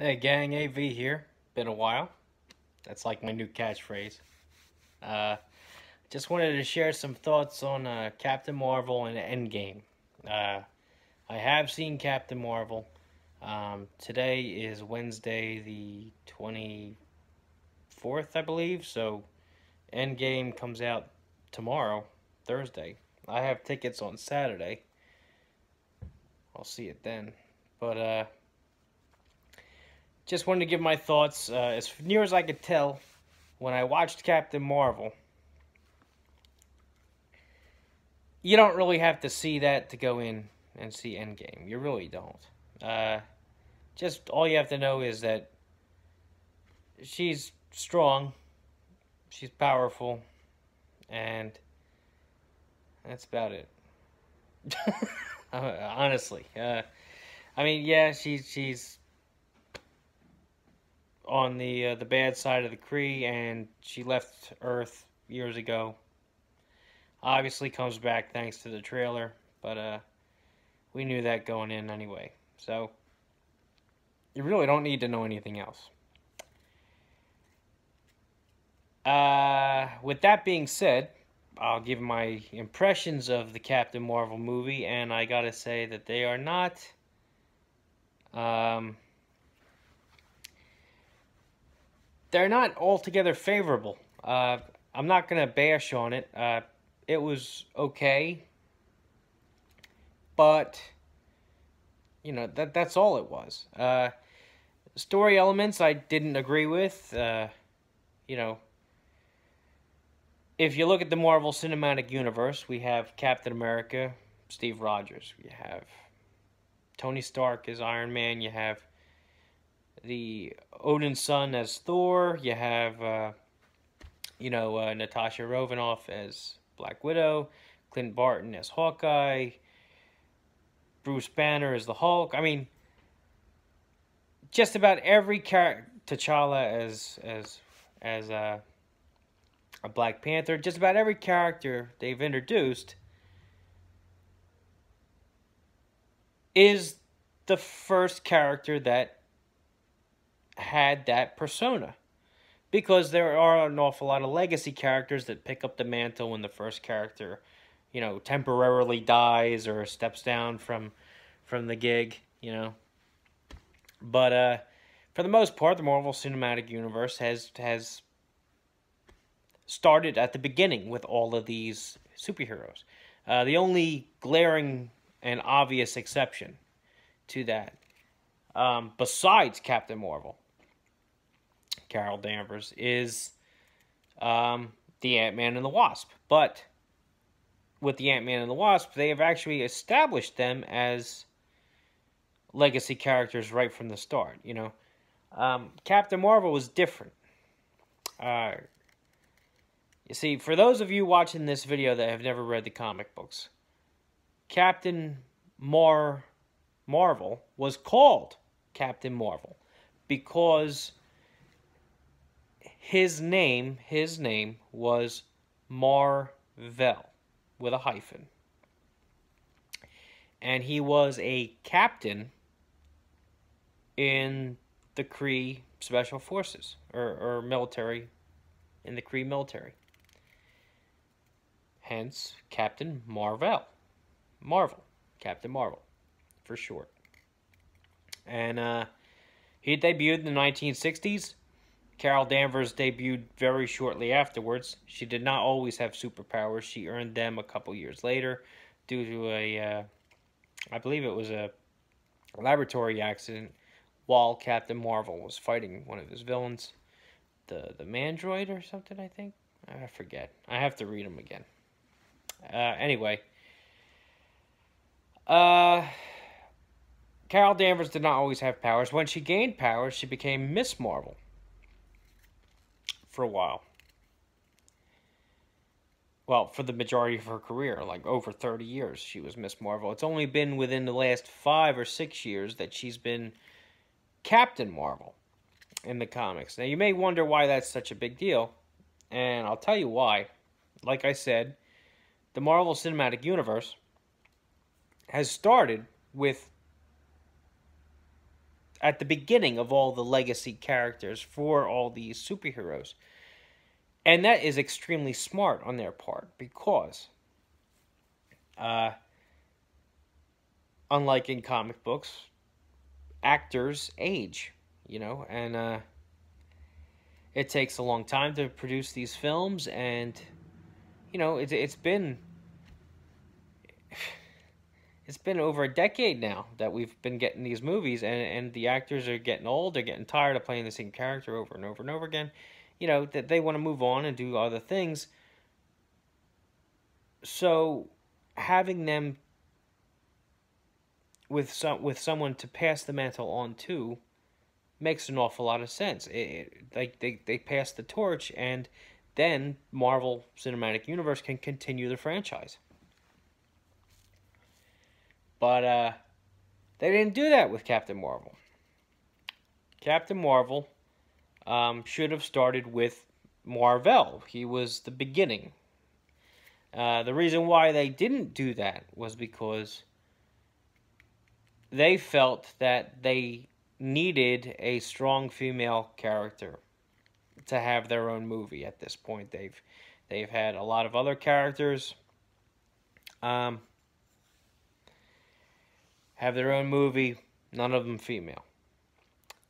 Hey gang, AV here. Been a while. That's like my new catchphrase. Uh, just wanted to share some thoughts on Captain Marvel and Endgame. Uh, I have seen Captain Marvel. Today is Wednesday the 24th, I believe, so Endgame comes out tomorrow, Thursday. I have tickets on Saturday. I'll see it then. But just wanted to give my thoughts. As near as I could tell, when I watched Captain Marvel, you don't really have to see that to go in and see Endgame. You really don't. Uh, just all you have to know is that she's strong, she's powerful, and that's about it. Honestly, I mean, yeah, she's on the bad side of the Kree, and she left Earth years ago. Obviously, comes back thanks to the trailer, but we knew that going in anyway. So you really don't need to know anything else. With that being said, I'll give my impressions of the Captain Marvel movie, and I gotta say that they are not, um, they're not altogether favorable. I'm not gonna bash on it. It was okay, but you know that's all it was. Story elements I didn't agree with. You know, if you look at the Marvel Cinematic Universe, we have Captain America, Steve Rogers. We have Tony Stark as Iron Man. You have the Odin's son as Thor. You have, Natasha Romanoff as Black Widow. Clint Barton as Hawkeye. Bruce Banner as the Hulk. I mean, just about every character. T'Challa as a Black Panther. Just about every character they've introduced is the first character that had that persona. Because there are an awful lot of legacy characters that pick up the mantle when the first character, temporarily dies or steps down from the gig, But for the most part, the Marvel Cinematic Universe has started at the beginning with all of these superheroes. The only glaring and obvious exception to that, besides Captain Marvel, Carol Danvers, is the Ant-Man and the Wasp. But with the Ant-Man and the Wasp, they have actually established them as legacy characters right from the start, Captain Marvel was different. You see, for those of you watching this video that have never read the comic books, Captain Marvel was called Captain Marvel because his name was Marvel with a hyphen. And he was a captain in the Kree Special Forces, or military, in the Kree military. Hence, Captain Marvel. Captain Marvel, for short. And he debuted in the 1960s. Carol Danvers debuted very shortly afterwards. She did not always have superpowers. She earned them a couple years later due to I believe it was a laboratory accident while Captain Marvel was fighting one of his villains, the Mandroid or something, I think. I forget. I have to read them again. Anyway, Carol Danvers did not always have powers. When she gained powers, she became Miss Marvel for a while. Well, for the majority of her career, like over 30 years, she was Miss Marvel. It's only been within the last 5 or 6 years that she's been Captain Marvel in the comics. Now, you may wonder why that's such a big deal, and I'll tell you why. Like I said, the Marvel Cinematic Universe has started with at the beginning of all the legacy characters for all these superheroes. And that is extremely smart on their part because, uh, unlike in comic books, actors age, and it takes a long time to produce these films, and it's been over a decade now that we've been getting these movies, and the actors are getting old. They're getting tired of playing the same character over and over and over again. That they want to move on and do other things. So having them with someone to pass the mantle on to makes an awful lot of sense. They pass the torch, and then Marvel Cinematic Universe can continue the franchise. But they didn't do that with Captain Marvel. Captain Marvel should have started with Marvel. He was the beginning. The reason why they didn't do that was because they felt that they needed a strong female character to have their own movie at this point. They've had a lot of other characters have their own movie, none of them female.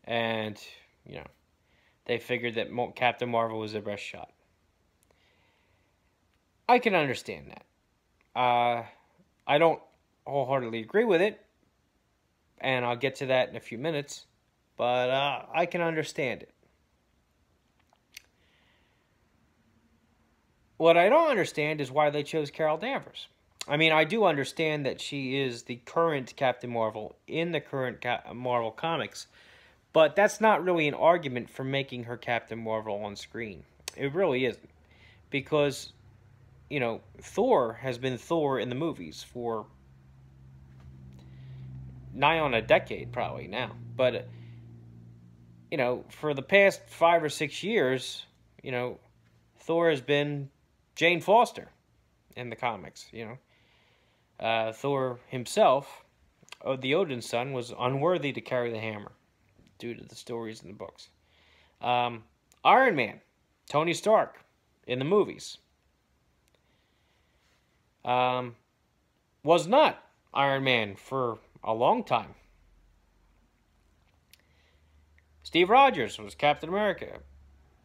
And, they figured that Captain Marvel was their best shot. I can understand that. I don't wholeheartedly agree with it, and I'll get to that in a few minutes, but I can understand it. What I don't understand is why they chose Carol Danvers. I mean, I do understand that she is the current Captain Marvel in the current Marvel comics, but that's not really an argument for making her Captain Marvel on screen. It really isn't. Because, Thor has been Thor in the movies for nigh on a decade probably now. But, for the past 5 or 6 years, Thor has been Jane Foster in the comics, Thor himself, the Odin's son, was unworthy to carry the hammer due to the stories in the books. Iron Man, Tony Stark, in the movies, was not Iron Man for a long time. Steve Rogers was Captain America.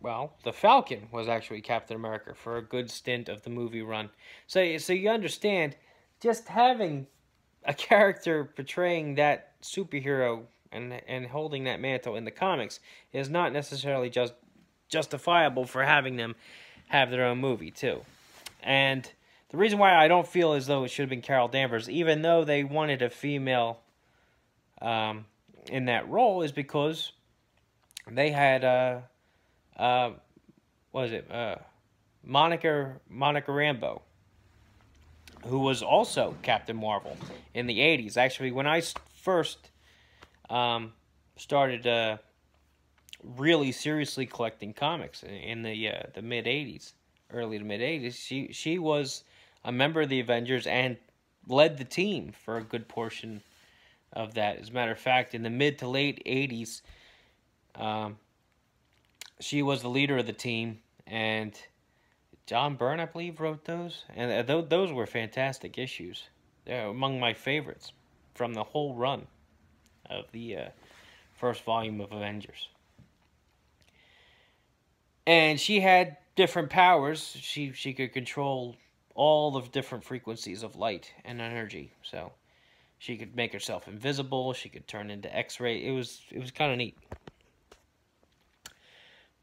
Well, the Falcon was actually Captain America for a good stint of the movie run. So you understand, just having a character portraying that superhero and holding that mantle in the comics is not necessarily just justifiable for having them have their own movie too. And the reason why I don't feel as though it should have been Carol Danvers, even though they wanted a female in that role, is because they had Monica Rambeau, who was also Captain Marvel in the 80s. Actually, when I first started really seriously collecting comics in the mid 80s, early to mid 80s, she was a member of the Avengers and led the team for a good portion of that. As a matter of fact, in the mid to late 80s, she was the leader of the team, and John Byrne, I believe, wrote those, and those were fantastic issues. They're among my favorites from the whole run of the first volume of Avengers. And she had different powers. She could control all the different frequencies of light and energy. So she could make herself invisible. She could turn into X-ray. It was kind of neat.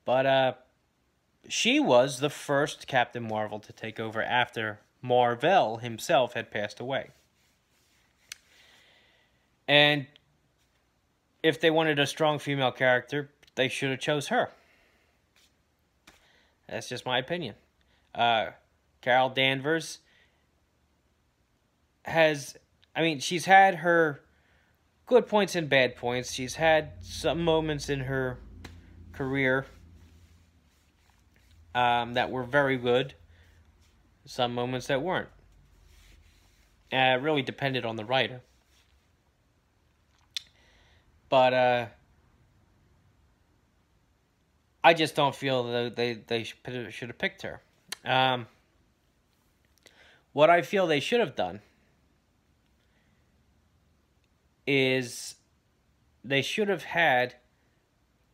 But she was the first Captain Marvel to take over after Marvel himself had passed away. And if they wanted a strong female character, they should have chose her. That's just my opinion. Carol Danvers she's had her good points and bad points. She's had some moments in her career that were very good. Some moments that weren't. It really depended on the writer. But I just don't feel that they should have picked her. What I feel they should have done is they should have had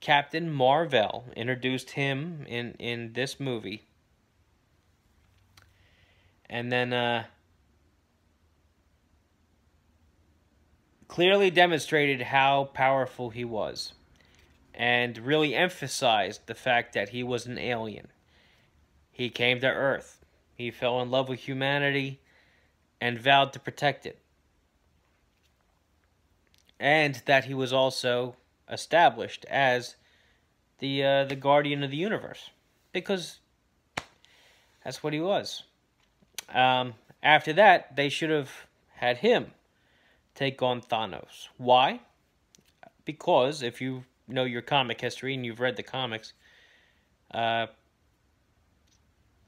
Captain Marvel, introduced him in this movie, and then clearly demonstrated how powerful he was, and really emphasized the fact that he was an alien. He came to Earth. He fell in love with humanity and vowed to protect it. And that he was also established as the guardian of the universe, because that's what he was. After that, they should have had him take on Thanos. Why? Because if you know your comic history and you've read the comics,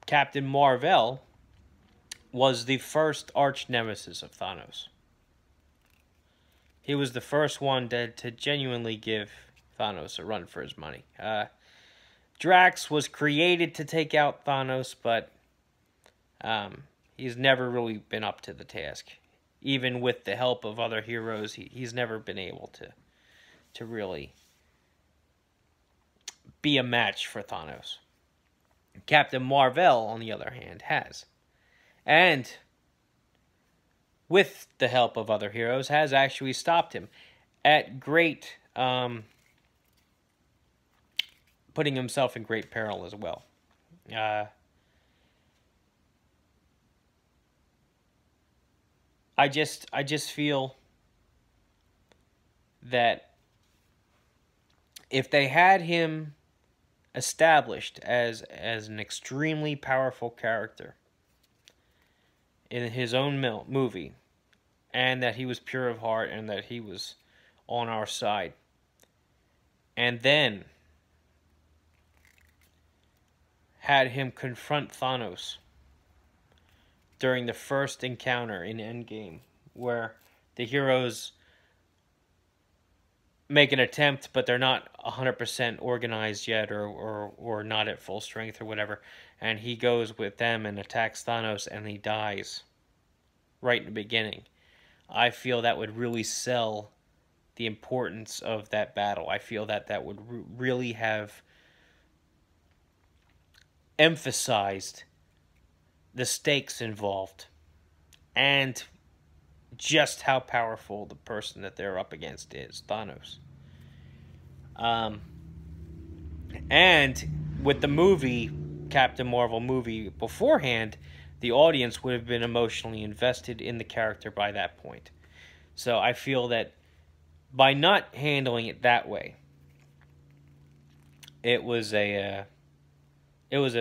Captain Marvel was the first arch nemesis of Thanos. He was the first one to genuinely give Thanos a run for his money. Drax was created to take out Thanos, but he's never really been up to the task. Even with the help of other heroes, he's never been able to really be a match for Thanos. Captain Marvel, on the other hand, has. And with the help of other heroes, has actually stopped him at great, putting himself in great peril as well. I just feel that if they had him established as an extremely powerful character in his own movie, and that he was pure of heart and that he was on our side, and then had him confront Thanos during the first encounter in Endgame, where the heroes make an attempt, but they're not 100% organized yet, or not at full strength or whatever, and he goes with them and attacks Thanos, and he dies right in the beginning. I feel that would really sell the importance of that battle. I feel that would really have emphasized the stakes involved and just how powerful the person that they're up against is, Thanos. And with the movie, Captain Marvel movie beforehand, the audience would have been emotionally invested in the character by that point. So I feel that by not handling it that way, it was a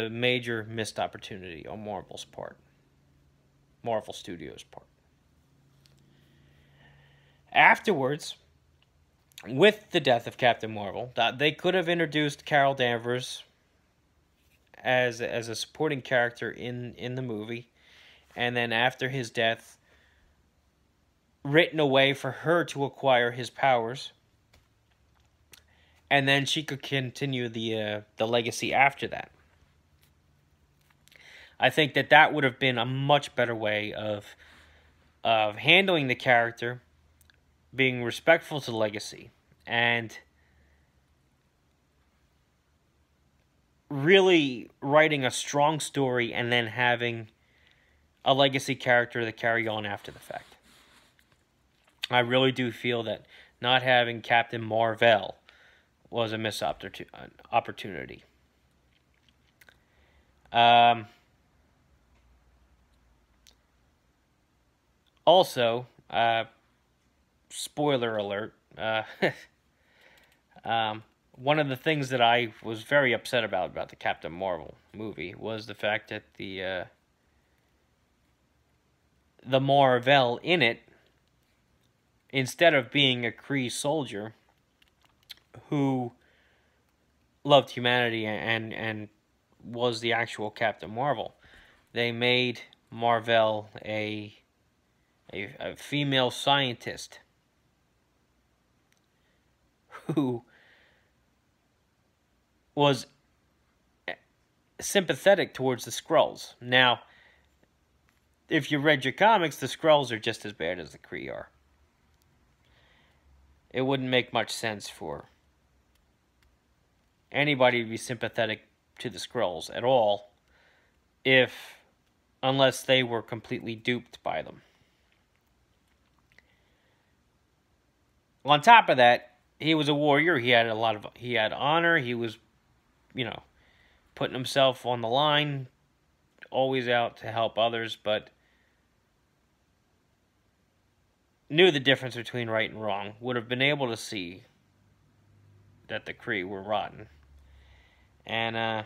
major missed opportunity on Marvel's part. Marvel Studios' part. Afterwards, with the death of Captain Marvel, they could have introduced Carol Danvers as a supporting character in the movie, and then after his death, written a way for her to acquire his powers, and then she could continue the legacy after that. I think that would have been a much better way of handling the character, being respectful to the legacy, and really writing a strong story and then having a legacy character to carry on after the fact. I really do feel that not having Captain Marvel was a missed opportunity. Also, spoiler alert, one of the things that I was very upset about the Captain Marvel movie was the fact that the Marvel in it, instead of being a Kree soldier who loved humanity and was the actual Captain Marvel, they made Marvel a female scientist who was sympathetic towards the Skrulls. Now, if you read your comics, the Skrulls are just as bad as the Kree are. It wouldn't make much sense for anybody to be sympathetic to the Skrulls at all, unless they were completely duped by them. On top of that, he was a warrior. He had honor. He was, putting himself on the line, always out to help others, but knew the difference between right and wrong. Would have been able to see that the Kree were rotten. And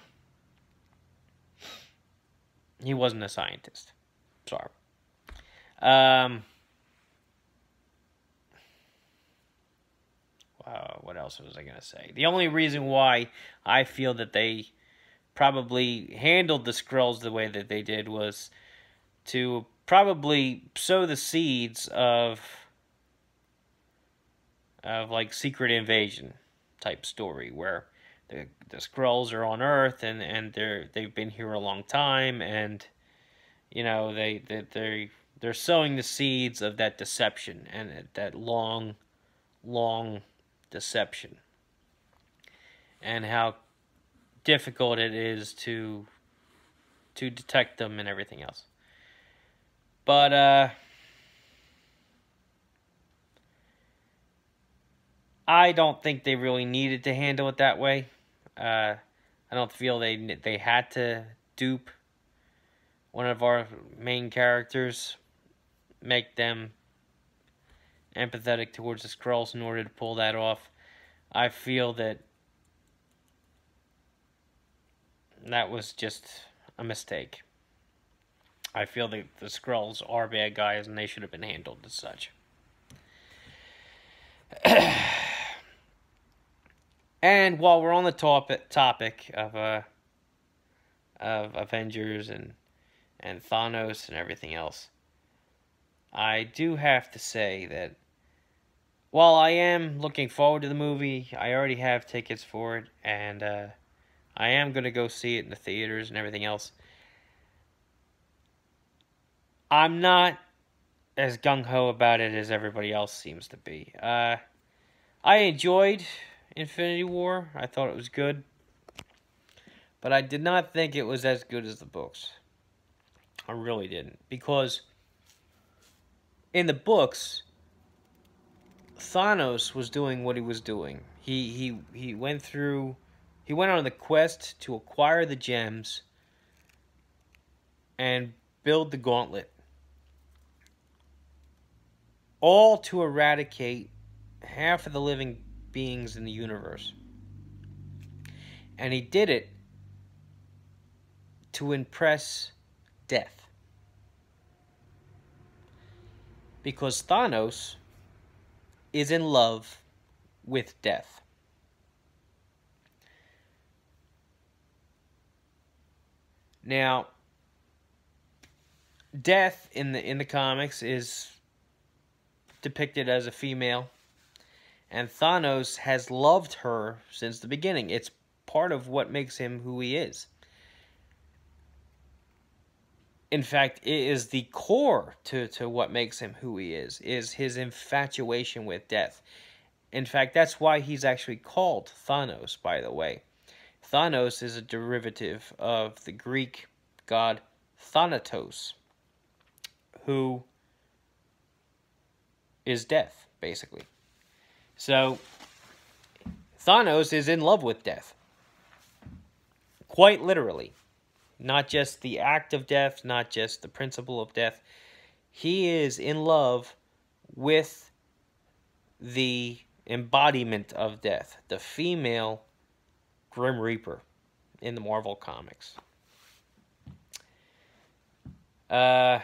he wasn't a scientist. Sorry. What else was I going to say? The only reason why I feel that they probably handled the Skrulls the way that they did was to probably sow the seeds of like Secret Invasion type story, where the Skrulls are on Earth and they've been here a long time, and they're sowing the seeds of that deception and that long deception, and how difficult it is to detect them and everything else. But I don't think they really needed to handle it that way. I don't feel they had to dupe one of our main characters, make them empathetic towards the Skrulls in order to pull that off. I feel that was just a mistake. I feel that the Skrulls are bad guys and they should have been handled as such. And while we're on the topic of Avengers and Thanos and everything else, I do have to say that while I am looking forward to the movie, I already have tickets for it, and I am going to go see it in the theaters and everything else. I'm not as gung-ho about it as everybody else seems to be. I enjoyed Infinity War. I thought it was good. But I did not think it was as good as the books. I really didn't. Because in the books, Thanos was doing what he was doing. He went on the quest to acquire the gems and build the gauntlet. All to eradicate half of the living beings in the universe. And he did it to impress death. Because Thanos is in love with death. Now, death in the comics is depicted as a female, and Thanos has loved her since the beginning. It's part of what makes him who he is. In fact, it is the core to what makes him who he is his infatuation with death. In fact, that's why he's actually called Thanos, by the way. Thanos is a derivative of the Greek god Thanatos, who is death, basically. So, Thanos is in love with death. Quite literally. Not just the act of death, not just the principle of death. He is in love with the embodiment of death, the female Grim Reaper in the Marvel comics. Not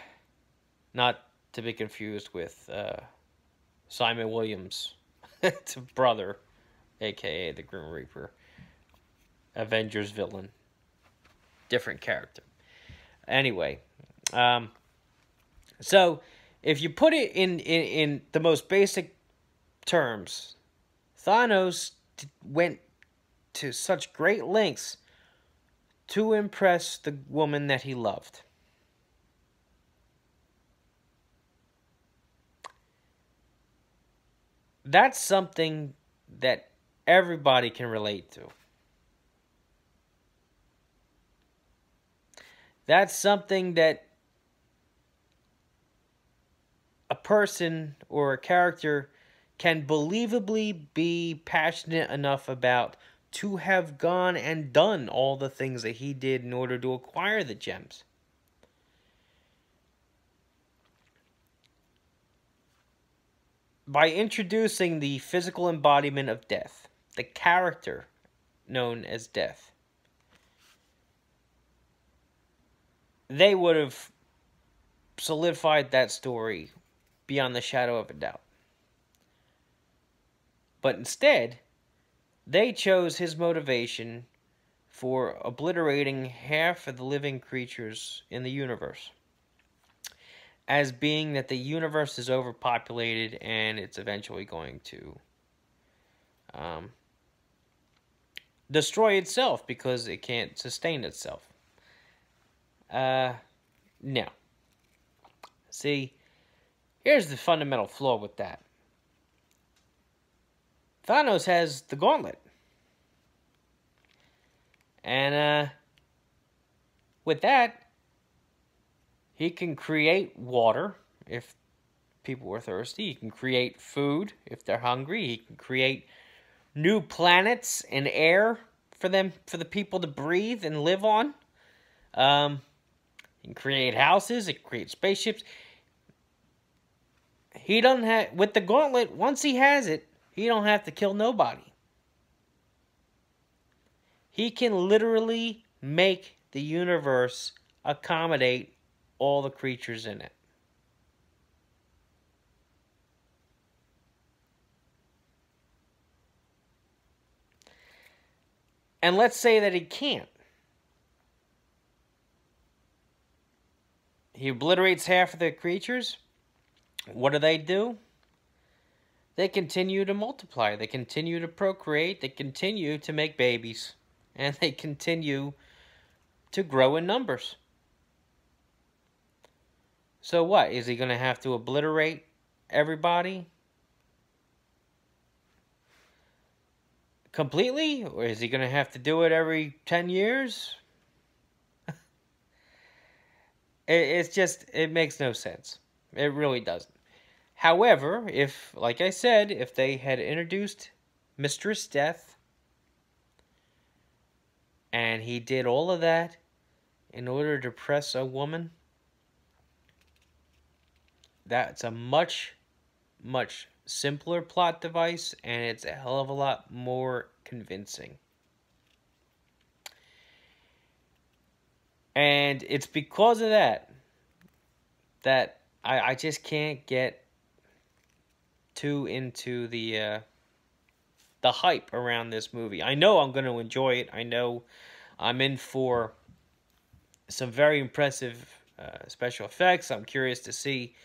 to be confused with Simon Williams' brother, a.k.a. the Grim Reaper, Avengers villain. Different character. Anyway, so if you put it in the most basic terms, Thanos went to such great lengths to impress the woman that he loved. That's something that everybody can relate to. That's something that a person or a character can believably be passionate enough about to have gone and done all the things that he did in order to acquire the gems. By introducing the physical embodiment of death, the character known as Death, they would have solidified that story beyond the shadow of a doubt. But instead, they chose his motivation for obliterating half of the living creatures in the universe as being that the universe is overpopulated and it's eventually going to destroy itself because it can't sustain itself. Now, see, here's the fundamental flaw with that. Thanos has the gauntlet. And with that, he can create water if people were thirsty. He can create food if they're hungry. He can create new planets and air for the people to breathe and live on. He can create houses. He can create spaceships. He doesn't have, with the gauntlet, once he has it, he don't have to kill nobody. He can literally make the universe accommodate all the creatures in it. And let's say that he can't. He obliterates half of the creatures. What do? They continue to multiply. They continue to procreate. They continue to make babies. And they continue to grow in numbers. So what? Is he going to have to obliterate everybody completely? Or is he going to have to do it every 10 years? It's just, it makes no sense. It really doesn't. However, if, like I said, if they had introduced Mistress Death, and he did all of that in order to press a woman, that's a much, much simpler plot device, and it's a hell of a lot more convincing. And it's because of that I just can't get too into the hype around this movie. I know I'm going to enjoy it. I know I'm in for some very impressive special effects. I'm curious to see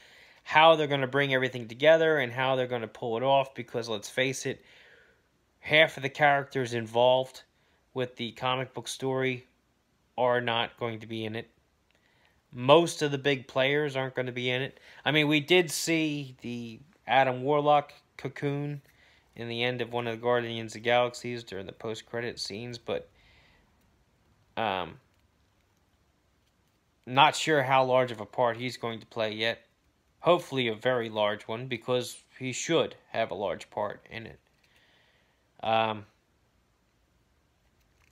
how they're going to bring everything together and how they're going to pull it off, because let's face it, half of the characters involved with the comic book story are not going to be in it. Most of the big players aren't going to be in it. I mean, we did see the Adam Warlock cocoon in the end of one of the Guardians of the Galaxies during the post-credit scenes, but not sure how large of a part he's going to play yet. Hopefully a very large one, because he should have a large part in it.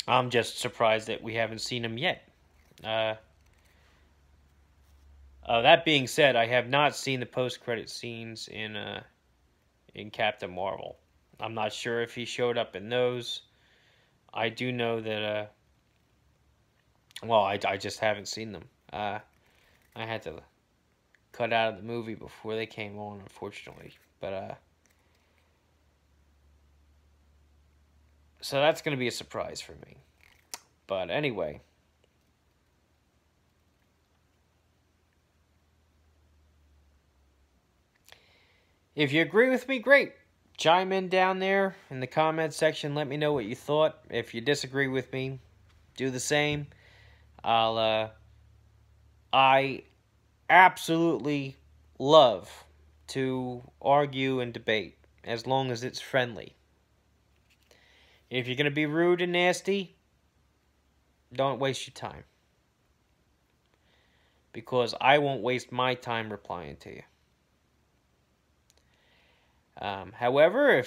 I'm just surprised that we haven't seen him yet. That being said, I have not seen the post-credit scenes in Captain Marvel. I'm not sure if he showed up in those. I do know that, I just haven't seen them. I had to cut out of the movie before they came on, unfortunately. But, so that's going to be a surprise for me. But anyway, if you agree with me, great. chime in down there in the comment section. Let me know what you thought. If you disagree with me, do the same. I absolutely love to argue and debate as long as it's friendly. If you're going to be rude and nasty, don't waste your time. Because I won't waste my time replying to you. However,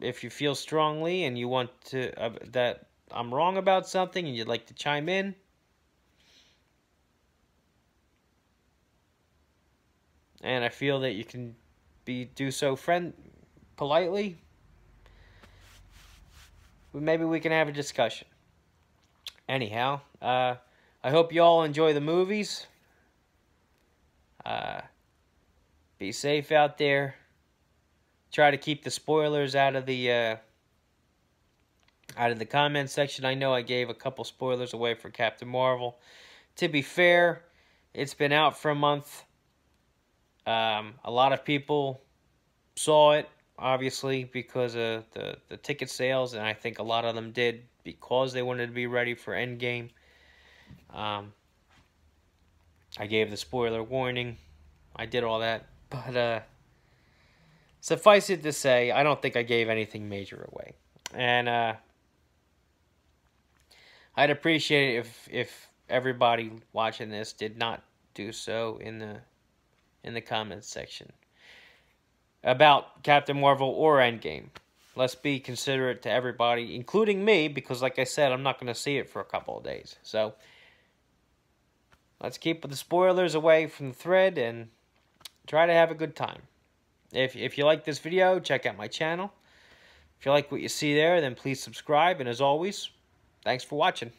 if you feel strongly and you want to that I'm wrong about something and you'd like to chime in, and I feel that you can do so politely, maybe we can have a discussion. Anyhow, I hope you all enjoy the movies. Be safe out there. Try to keep the spoilers out of the comment section. I know I gave a couple spoilers away for Captain Marvel. To be fair, it's been out for a month. A lot of people saw it, obviously, because of the ticket sales, and I think a lot of them did because they wanted to be ready for Endgame. I gave the spoiler warning. I did all that, but suffice it to say, I don't think I gave anything major away. And I'd appreciate it if everybody watching this did not do so in the comments section about Captain Marvel or Endgame. Let's be considerate to everybody, including me, because like I said, I'm not going to see it for a couple of days. So let's keep the spoilers away from the thread and try to have a good time. If you like this video, check out my channel. If you like what you see there, then please subscribe. And as always, thanks for watching.